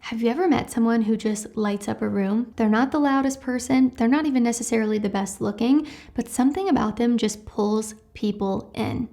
Have you ever met someone who just lights up a room? They're not the loudest person, they're not even necessarily the best looking, but something about them just pulls people in.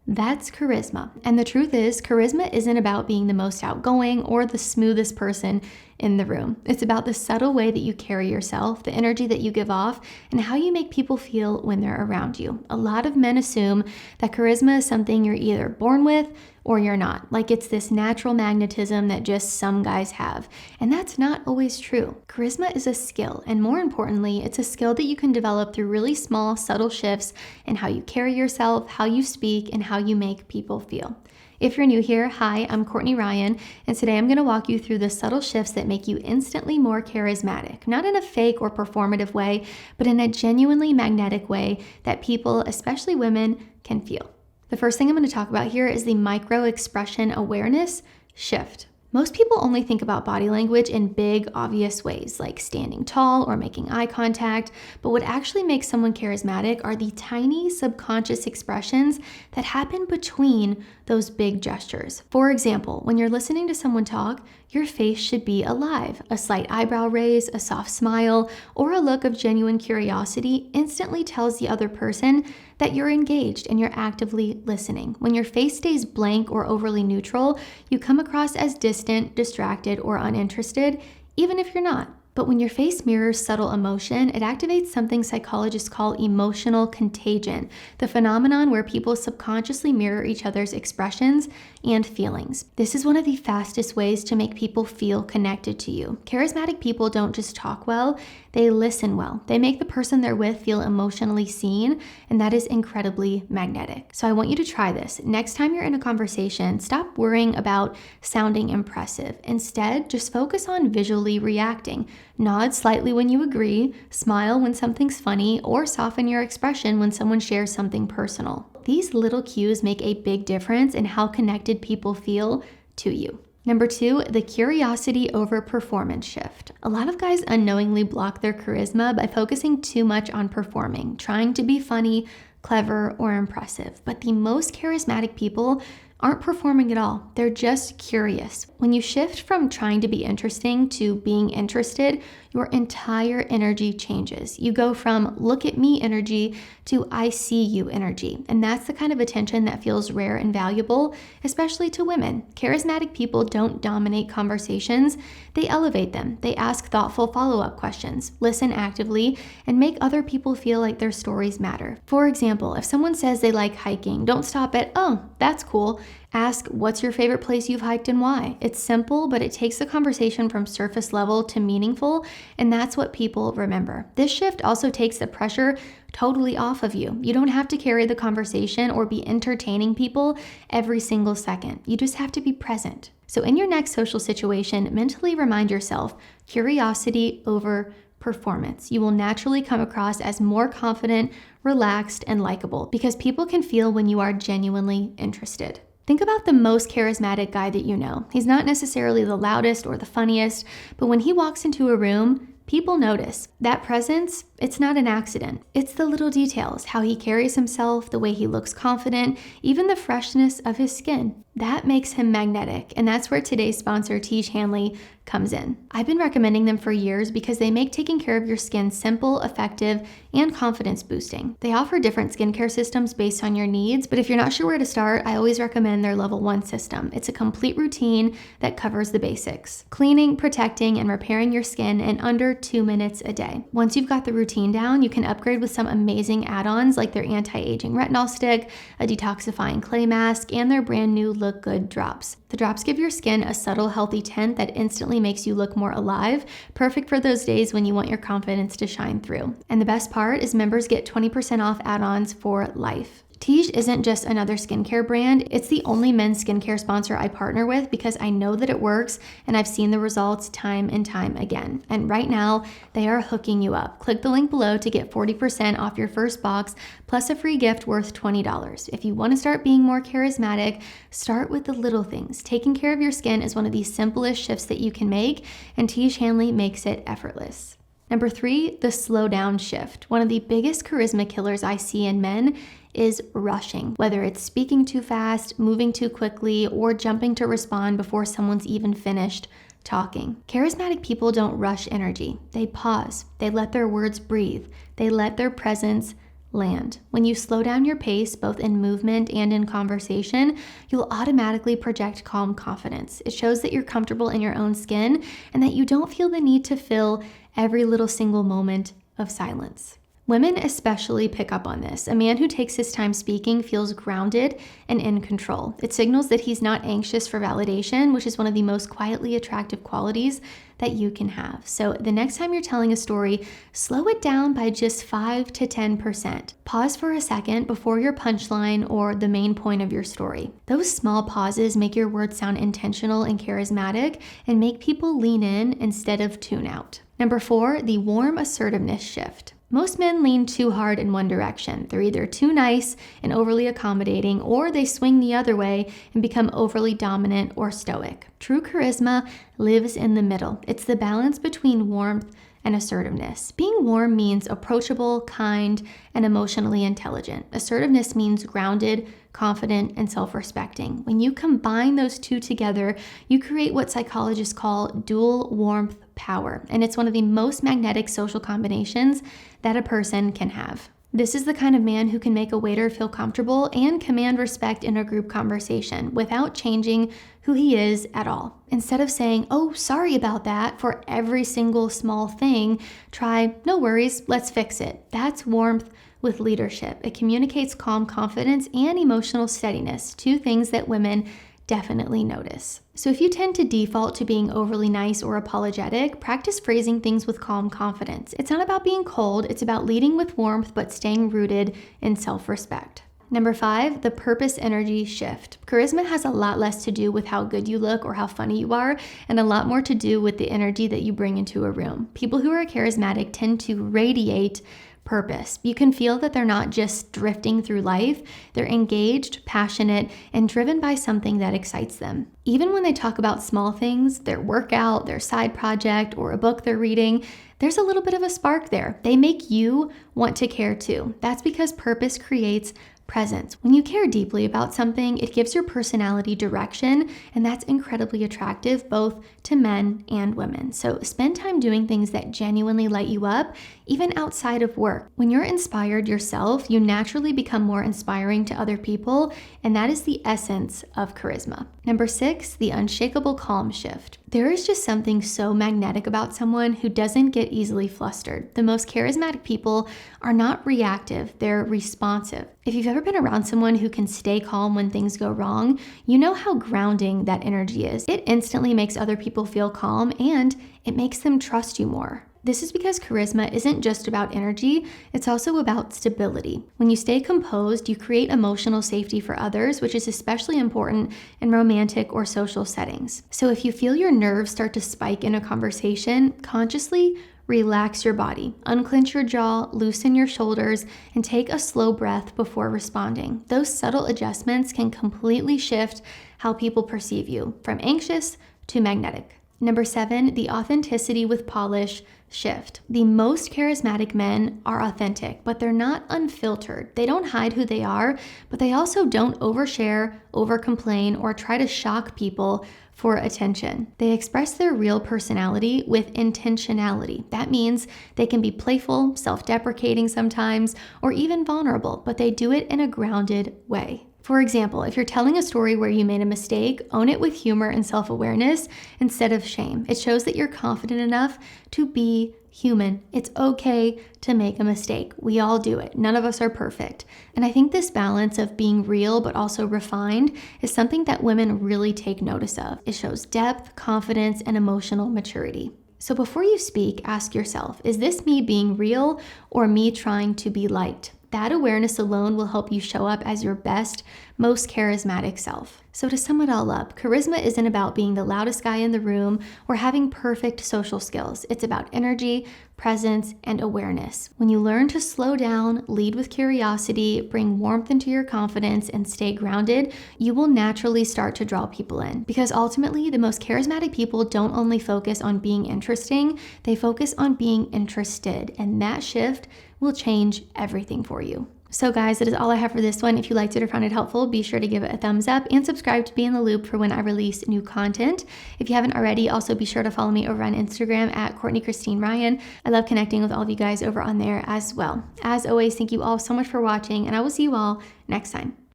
That's charisma. And the truth is, charisma isn't about being the most outgoing or the smoothest person in the room. It's about the subtle way that you carry yourself, the energy that you give off, and how you make people feel when they're around you. A lot of men assume that charisma is something you're either born with or you're not. Like it's this natural magnetism that just some guys have. And that's not always true. Charisma is a skill, and more importantly, it's a skill that you can develop through really small, subtle shifts in how you carry yourself, how you speak, and how you make people feel. If you're new here, hi, I'm Courtney Ryan, and today I'm going to walk you through the subtle shifts that make you instantly more charismatic, not in a fake or performative way, but in a genuinely magnetic way that people, especially women, can feel. The first thing I'm going to talk about here is the microexpression awareness shift. Most people only think about body language in big, obvious ways, like standing tall or making eye contact, but what actually makes someone charismatic are the tiny subconscious expressions that happen between those big gestures. For example, when you're listening to someone talk, your face should be alive. A slight eyebrow raise, a soft smile, or a look of genuine curiosity instantly tells the other person that you're engaged and you're actively listening. When your face stays blank or overly neutral, you come across as distant, distracted, or uninterested, even if you're not. But when your face mirrors subtle emotion, it activates something psychologists call emotional contagion, the phenomenon where people subconsciously mirror each other's expressions and feelings. This is one of the fastest ways to make people feel connected to you. Charismatic people don't just talk well, they listen well. They make the person they're with feel emotionally seen, and that is incredibly magnetic. So I want you to try this. Next time you're in a conversation, stop worrying about sounding impressive. Instead, just focus on visually reacting. Nod slightly when you agree, smile when something's funny, or soften your expression when someone shares something personal. These little cues make a big difference in how connected people feel to you. Number 2, the curiosity over performance shift. A lot of guys unknowingly block their charisma by focusing too much on performing, trying to be funny, clever, or impressive. But the most charismatic people aren't performing at all. They're just curious. When you shift from trying to be interesting to being interested, your entire energy changes. You go from look at me energy to I see you energy. And that's the kind of attention that feels rare and valuable, especially to women. Charismatic people don't dominate conversations, they elevate them. They ask thoughtful follow-up questions, listen actively, and make other people feel like their stories matter. For example, if someone says they like hiking, don't stop at, oh, that's cool. Ask, what's your favorite place you've hiked and why? It's simple, but it takes the conversation from surface level to meaningful, and that's what people remember. This shift also takes the pressure totally off of you. You don't have to carry the conversation or be entertaining people every single second. You just have to be present. So in your next social situation, mentally remind yourself, curiosity over performance. You will naturally come across as more confident, relaxed, and likable because people can feel when you are genuinely interested. Think about the most charismatic guy that you know. He's not necessarily the loudest or the funniest, but when he walks into a room, people notice. That presence, it's not an accident. It's the little details, how he carries himself, the way he looks confident, even the freshness of his skin. That makes him magnetic, and that's where today's sponsor, Tiege Hanley, comes in. I've been recommending them for years because they make taking care of your skin simple, effective, and confidence boosting. They offer different skincare systems based on your needs, but if you're not sure where to start, I always recommend their level 1 system. It's a complete routine that covers the basics. Cleaning, protecting, and repairing your skin in under 2 minutes a day. Once you've got the routine down, you can upgrade with some amazing add-ons like their anti-aging retinol stick, a detoxifying clay mask, and their brand new Look Good drops. The drops give your skin a subtle, healthy tint that instantly makes you look more alive, perfect for those days when you want your confidence to shine through. And the best part is members get 20% off add-ons for life. Tiege isn't just another skincare brand, it's the only men's skincare sponsor I partner with because I know that it works and I've seen the results time and time again. And right now, they are hooking you up. Click the link below to get 40% off your first box plus a free gift worth $20. If you want to start being more charismatic, start with the little things. Taking care of your skin is one of the simplest shifts that you can make, and Tiege Hanley makes it effortless. Number 3, the slow down shift. One of the biggest charisma killers I see in men is rushing, whether it's speaking too fast, moving too quickly, or jumping to respond before someone's even finished talking. Charismatic people don't rush energy. They pause. They let their words breathe. They let their presence land. When you slow down your pace, both in movement and in conversation, you'll automatically project calm confidence. It shows that you're comfortable in your own skin and that you don't feel the need to fill every little single moment of silence. Women especially pick up on this. A man who takes his time speaking feels grounded and in control. It signals that he's not anxious for validation, which is one of the most quietly attractive qualities that you can have. So the next time you're telling a story, slow it down by just 5 to 10%. Pause for a second before your punchline or the main point of your story. Those small pauses make your words sound intentional and charismatic and make people lean in instead of tune out. Number 4, the warm assertiveness shift. Most men lean too hard in one direction. They're either too nice and overly accommodating, or they swing the other way and become overly dominant or stoic. True charisma lives in the middle. It's the balance between warmth and assertiveness. Being warm means approachable, kind, and emotionally intelligent. Assertiveness means grounded, confident, and self-respecting. When you combine those two together, you create what psychologists call dual warmth power, and it's one of the most magnetic social combinations that a person can have. This is the kind of man who can make a waiter feel comfortable and command respect in a group conversation without changing who he is at all. Instead of saying, "Oh, sorry about that," for every single small thing, try, "No worries, let's fix it." That's warmth with leadership. It communicates calm confidence and emotional steadiness, two things that women definitely notice. So if you tend to default to being overly nice or apologetic, practice phrasing things with calm confidence. It's not about being cold, it's about leading with warmth but staying rooted in self-respect. Number 5, the purpose energy shift. Charisma has a lot less to do with how good you look or how funny you are, and a lot more to do with the energy that you bring into a room. People who are charismatic tend to radiate purpose. You can feel that they're not just drifting through life, they're engaged, passionate, and driven by something that excites them. Even when they talk about small things, their workout, their side project, or a book they're reading, there's a little bit of a spark there. They make you want to care too. That's because purpose creates presence. When you care deeply about something, it gives your personality direction, and that's incredibly attractive both to men and women. So spend time doing things that genuinely light you up, even outside of work. When you're inspired yourself, you naturally become more inspiring to other people, and that is the essence of charisma. Number 6, the unshakable calm shift. There is just something so magnetic about someone who doesn't get easily flustered. The most charismatic people are not reactive, they're responsive. If you've ever been around someone who can stay calm when things go wrong, you know how grounding that energy is. It instantly makes other people feel calm, and it makes them trust you more. This is because charisma isn't just about energy, it's also about stability. When you stay composed, you create emotional safety for others, which is especially important in romantic or social settings. So if you feel your nerves start to spike in a conversation, consciously relax your body, unclench your jaw, loosen your shoulders, and take a slow breath before responding. Those subtle adjustments can completely shift how people perceive you, from anxious to magnetic. Number 7, the authenticity with polish shift. The most charismatic men are authentic, but they're not unfiltered. They don't hide who they are, but they also don't overshare, overcomplain, or try to shock people for attention. They express their real personality with intentionality. That means they can be playful, self-deprecating sometimes, or even vulnerable, but they do it in a grounded way. For example, if you're telling a story where you made a mistake, own it with humor and self-awareness instead of shame. It shows that you're confident enough to be human. It's okay to make a mistake. We all do it. None of us are perfect. And I think this balance of being real but also refined is something that women really take notice of. It shows depth, confidence, and emotional maturity. So before you speak, ask yourself, is this me being real or me trying to be liked? That awareness alone will help you show up as your best, most charismatic self. So to sum it all up, charisma isn't about being the loudest guy in the room or having perfect social skills. It's about energy, presence, and awareness. When you learn to slow down, lead with curiosity, bring warmth into your confidence, and stay grounded, you will naturally start to draw people in. Because ultimately, the most charismatic people don't only focus on being interesting, they focus on being interested, and that shift will change everything for you. So guys, that is all I have for this one. If you liked it or found it helpful, be sure to give it a thumbs up and subscribe to be in the loop for when I release new content. If you haven't already, also be sure to follow me over on Instagram at Courtney Christine Ryan. I love connecting with all of you guys over on there as well. As always, thank you all so much for watching, and I will see you all next time.